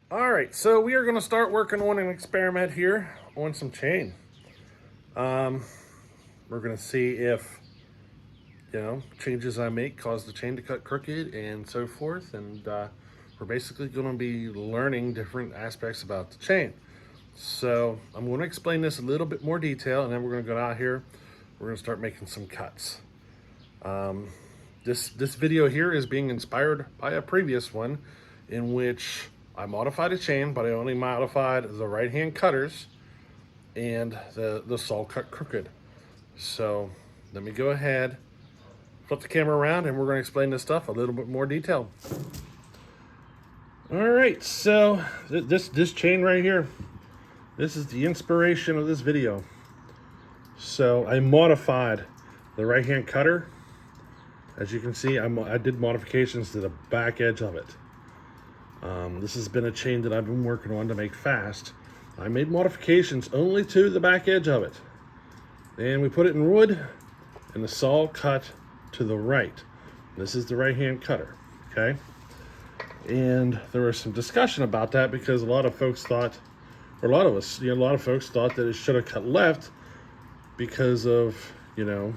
All right, so we are going to start working on an experiment here on some chain. Um, we're going to see if, changes I make cause the chain to cut crooked and so forth. And we're basically going to be learning different aspects about the chain. So I'm going to explain this a little bit more detail, and then we're going to go out here. We're going to start making some cuts. This video here is being inspired by a previous one in which I modified a chain, but I only modified the right hand cutters and the saw cut crooked. So let me go ahead, flip the camera around, and we're going to explain this stuff a little bit more detailed. All right, so this chain right here, this is the inspiration of this video. So I modified the right hand cutter. As you can see, I did modifications to the back edge of it. This has been a chain that I've been working on to make fast. I made modifications only to the back edge of it. And we put it in wood, and the saw cut to the right. This is the right-hand cutter, okay? And there was some discussion about that because a lot of folks thought, or a lot of folks thought that it should have cut left because of, this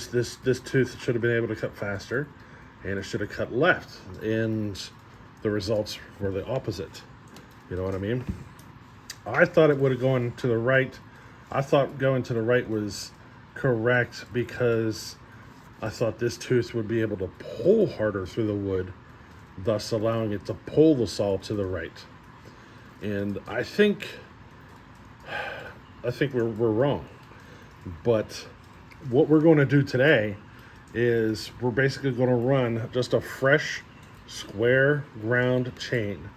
tooth should have been able to cut faster, and it should have cut left. And the results were the opposite. You know what I mean? I thought it would have gone to the right. I thought going to the right was correct because I thought this tooth would be able to pull harder through the wood, thus allowing it to pull the saw to the right. And I think we're wrong. But what we're going to do today is we're basically going to run just a fresh square ground chain,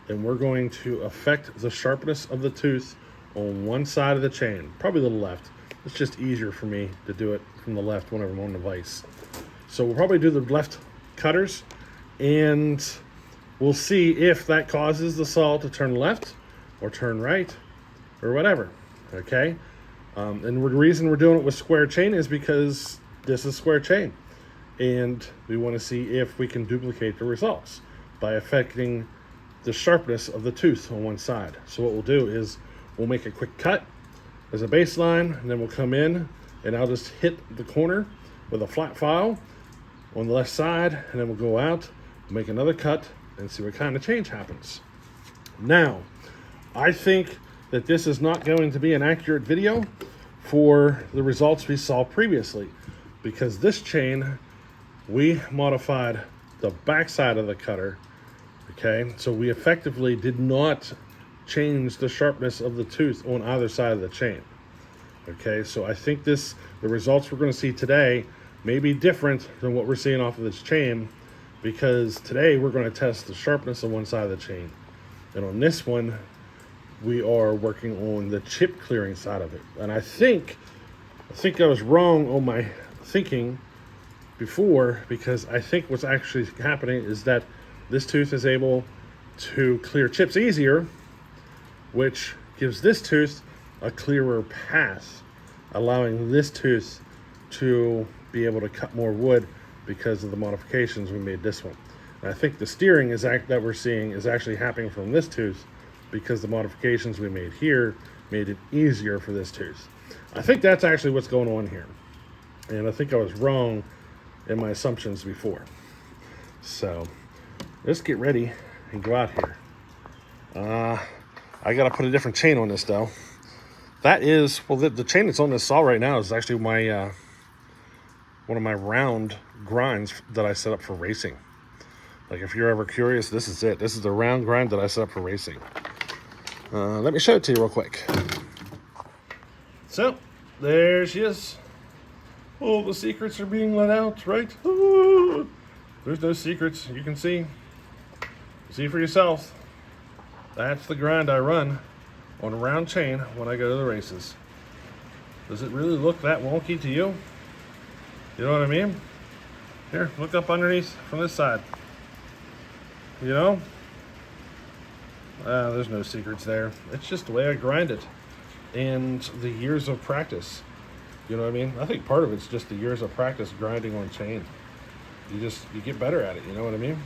and we're going to affect the sharpness of the tooth on one side of the chain, probably the left. It's just easier for me to do it from the left whenever I'm on the vise. So we'll probably do the left cutters, and we'll see if that causes the saw to turn left or turn right or whatever, okay? And the reason we're doing it with square chain is because this is square chain. And we want to see if we can duplicate the results by affecting the sharpness of the tooth on one side. So what we'll do is we'll make a quick cut as a baseline, and then we'll come in and I'll just hit the corner with a flat file on the left side, and then we'll go out, make another cut, and see what kind of change happens. Now, I think that this is not going to be an accurate video for the results we saw previously, because this chain, we modified the back side of the cutter, okay? So we effectively did not change the sharpness of the tooth on either side of the chain, okay? So I think the results we're gonna see today may be different than what we're seeing off of this chain, because today we're gonna test the sharpness on one side of the chain. And on this one, we are working on the chip clearing side of it. And I think I was wrong on my thinking before, because I think what's actually happening is that this tooth is able to clear chips easier, which gives this tooth a clearer path, allowing this tooth to be able to cut more wood because of the modifications we made this one. And I think the steering that we're seeing is actually happening from this tooth because the modifications we made here made it easier for this tooth. I think that's actually what's going on here. And I think I was wrong in my assumptions before. So let's get ready and go out here. I gotta put a different chain on this though. That is, well, the chain that's on this saw right now is actually my one of my round grinds that I set up for racing. Like, if you're ever curious, this is it. This is the round grind that I set up for racing. Let me show it to you real quick. So there she is. Oh, the secrets are being let out, right? Ooh, there's no secrets. You can see for yourself. That's the grind I run on a round chain when I go to the races. Does it really look that wonky to you? You know what I mean? Here, look up underneath from this side. You know? There's no secrets there. It's just the way I grind it and the years of practice. You know what I mean? I think part of it's just the years of practice grinding on chain. You get better at it, you know what I mean?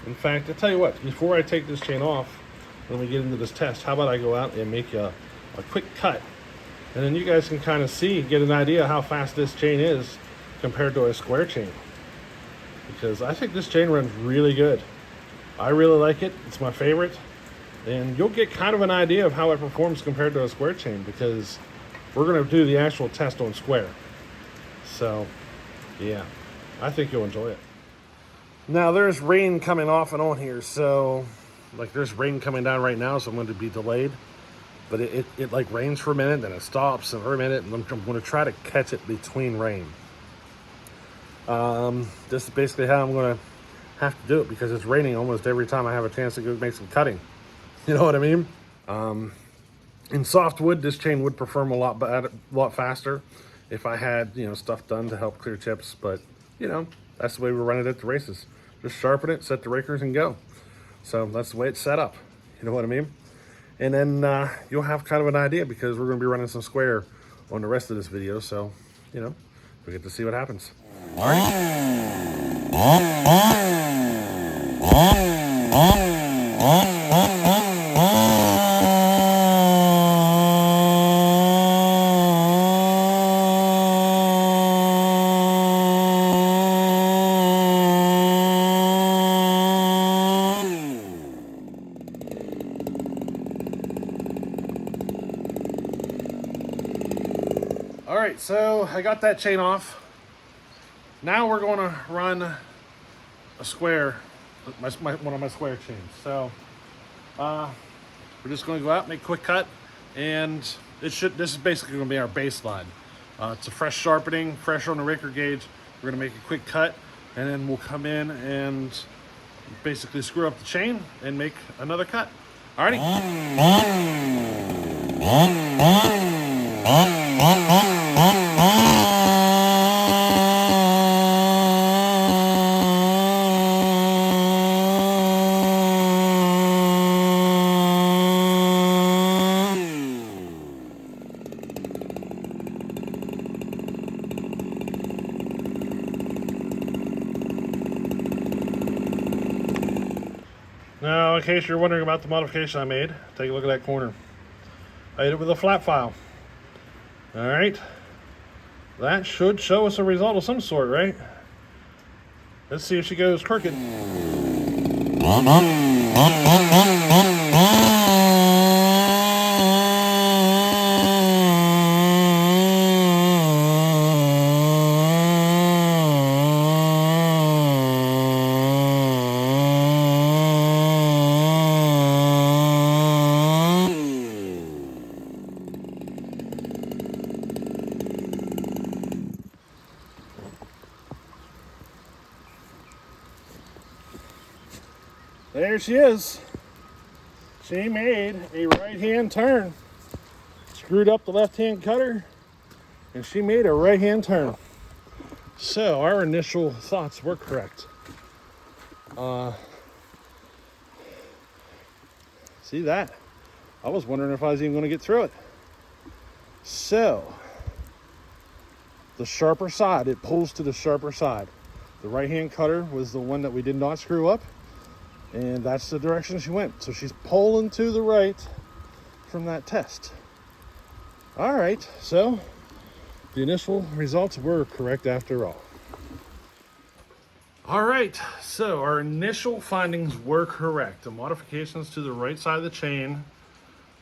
In fact, I'll tell you what, before I take this chain off, when we get into this test, how about I go out and make a quick cut, and then you guys can kind of get an idea how fast this chain is compared to a square chain. Because I think this chain runs really good. I really like it. It's my favorite. And you'll get kind of an idea of how it performs compared to a square chain, because we're going to do the actual test on square. So, yeah, I think you'll enjoy it. Now, there's rain coming off and on here, so like there's rain coming down right now, so I'm going to be delayed. But it like rains for a minute, then it stops and for a minute, and I'm going to try to catch it between rain. This is basically how I'm going to have to do it, because it's raining almost every time I have a chance to go make some cutting. You know what I mean? In softwood, this chain would perform a lot faster if I had, stuff done to help clear chips. But, that's the way we run it at the races. Just sharpen it, set the rakers, and go. So that's the way it's set up. You know what I mean? And then you'll have kind of an idea, because we're going to be running some square on the rest of this video. So, we get to see what happens. All right, so I got that chain off. Now we're going to run a square, one of my square chains. So we're just going to go out, make a quick cut, and this is basically going to be our baseline. It's a fresh sharpening, fresh on the raker gauge. We're going to make a quick cut, and then we'll come in and basically screw up the chain and make another cut. Alrighty. Now, in case you're wondering about the modification I made, take a look at that corner. I hit it with a flat file. All right. That should show us a result of some sort, right? Let's see if she goes crooked. There she is. She made a right-hand turn. Screwed up the left-hand cutter, and she made a right-hand turn. So our initial thoughts were correct. See that? I was wondering if I was even going to get through it. So the sharper side, it pulls to the sharper side. The right-hand cutter was the one that we did not screw up. And that's the direction she went. So she's pulling to the right from that test. All right, so the initial results were correct after all. All right, so our initial findings were correct. The modifications to the right side of the chain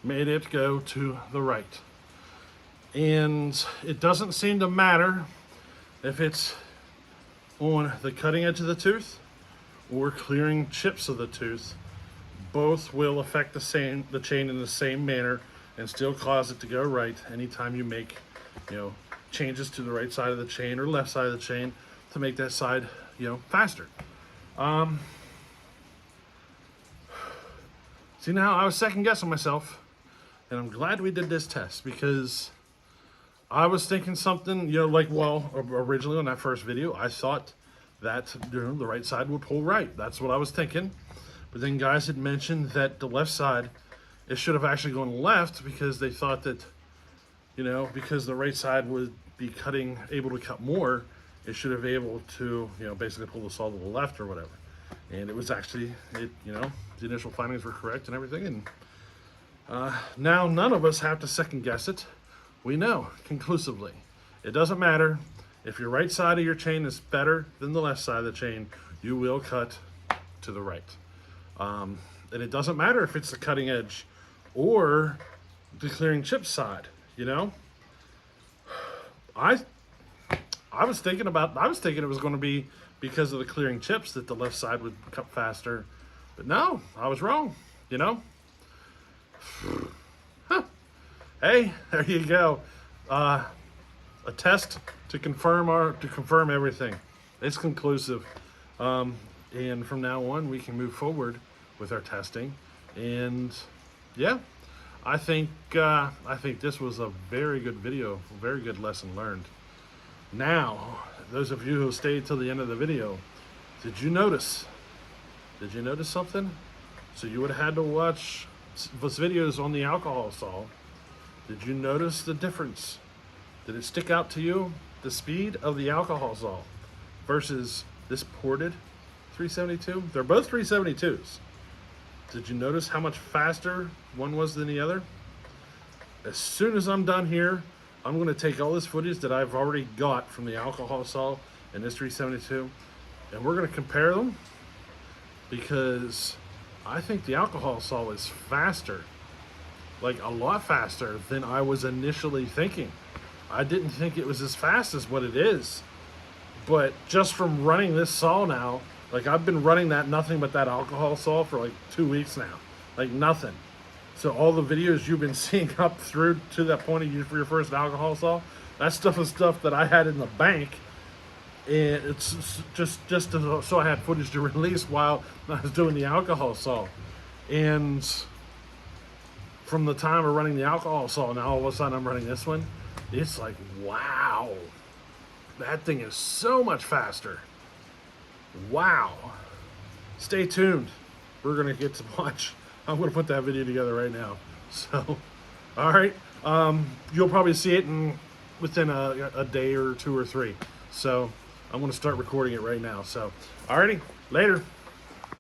made it go to the right. And it doesn't seem to matter if it's on the cutting edge of the tooth or clearing chips of the tooth. Both will affect the chain in the same manner and still cause it to go right anytime you make, changes to the right side of the chain or left side of the chain to make that side, faster. See, now I was second guessing myself, and I'm glad we did this test, because I was thinking something, originally on that first video, I thought that the right side would pull right. That's what I was thinking. But then guys had mentioned that the left side, it should have actually gone left, because they thought that, because the right side would be able to cut more, it should have able to, basically pull the saw to the left or whatever. And it was actually, the initial findings were correct and everything. And now none of us have to second guess it. We know conclusively. It doesn't matter. If your right side of your chain is better than the left side of the chain, you will cut to the right. And it doesn't matter if it's the cutting edge or the clearing chip side, I was thinking it was going to be because of the clearing chips that the left side would cut faster. But no, I was wrong, Huh. Hey, there you go. A test to confirm everything. It's conclusive. And from now on, we can move forward with our testing. And yeah, I think this was a very good video, a very good lesson learned. Now, those of you who stayed till the end of the video, did you notice something? So you would have had to watch those videos on the alcohol saw. Did you notice the difference? Did it stick out to you? The speed of the alcohol saw versus this ported 372? They're both 372s. Did you notice how much faster one was than the other? As soon as I'm done here, I'm going to take all this footage that I've already got from the alcohol saw and this 372, and we're going to compare them, because I think the alcohol saw is faster, like a lot faster than I was initially thinking. I didn't think it was as fast as what it is, but just from running this saw now, like I've been running nothing but that alcohol saw for like 2 weeks now, like nothing. So all the videos you've been seeing up through to that point of for your first alcohol saw, that stuff is stuff that I had in the bank, and it's just so I had footage to release while I was doing the alcohol saw. And from the time of running the alcohol saw, now all of a sudden I'm running this one, it's like, wow, that thing is so much faster. Wow. Stay tuned. We're going to get to watch. I'm going to put that video together right now. So, all right. You'll probably see it within a day or 2 or 3. So, I'm going to start recording it right now. So, all righty. Later.